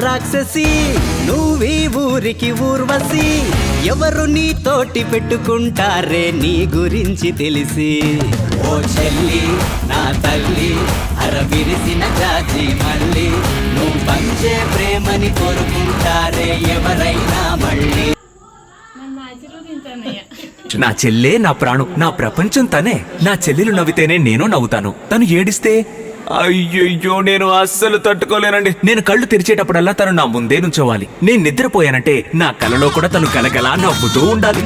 రాక్షసి నువ్వీ ఊరికి ఊర్వశి ఎవరు నీ తోటి పెట్టుకుంటారే నీ గురించి తెలిసి ఓ చెల్లి నా తల్లి అరవిరిసిన జాజి మళ్ళీ నువ్వు పంచే ప్రేమని కోరుకుంటారే ఎవరైనా మళ్ళీ నా చెల్లే నా ప్రాణం నా ప్రపంచం తనే నా చెల్లెలు నవ్వితేనే నేను నవ్వుతాను తను ఏడిస్తే అయ్యయ్యో నేను అస్సలు తట్టుకోలేనండి నేను కళ్ళు తెరిచేటప్పుడల్లా తను నా ముందే నుంచోవాలి నేను నిద్రపోయానంటే నా కలలో కూడా తను గలగలా నవ్వుతూ ఉండాలి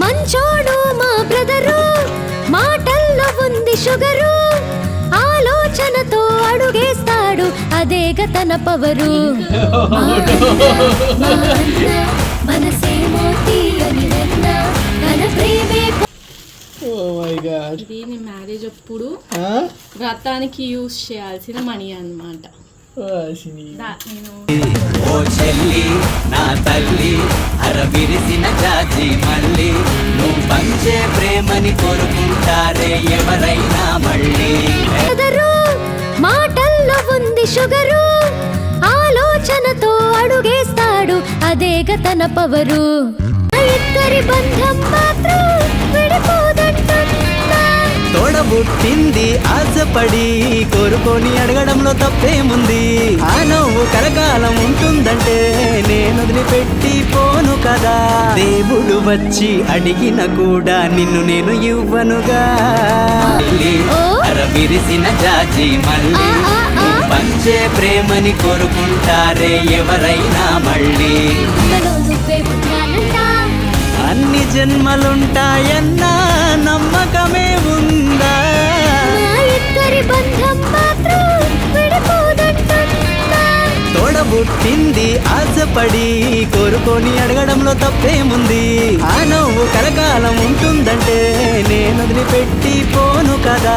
మంచోడు మా బ్రదరు మాటల్లో ఉంది షుగరు ఆలోచనతో అడుగేస్తాడు అదేగ తన పవరు మనసేమో తీయని వెన్న తన ప్రేమే. ఇది నీ మ్యారేజ్ అప్పుడు వ్రతానికి యూజ్ చేయాల్సిన మనీ అన్నమాట. ఓ చెల్లి నా తల్లి అరవిరిసిన జాజి మళ్ళీ నువ్వు పంచే ప్రేమని కోరుకుంటారే ఎవరైనా మళ్ళీ మాటల్లో ఉంది షుగరు ఆలోచనతో అడుగేస్తాడు అదేగ తన పవరు ఇద్దరి బంధం మాత్రం తోడబుట్టింది ఆశపడి కోరుకొని అడగడంలో తప్పేముంది ఆ నవ్వు కలకాలం ఉంటుందంటే నేను వదిలిపెట్టి పోను కదా దేవుడు వచ్చి అడిగిన కూడా నిన్ను నేను ఇవ్వనుగా విరిసిన జాజి మళ్ళీ పంచే ప్రేమని కోరుకుంటారే ఎవరైనా మళ్ళీ అన్ని జన్మలుంటాయన్నా నమ్మకమే ఉందా తోడబుట్టింది ఆశపడి కోరుకొని అడగడంలో తప్పేముంది ఆ నవ్వు కలకాలం ఉంటుందంటే నేను వదిలిపెట్టి పోను కదా.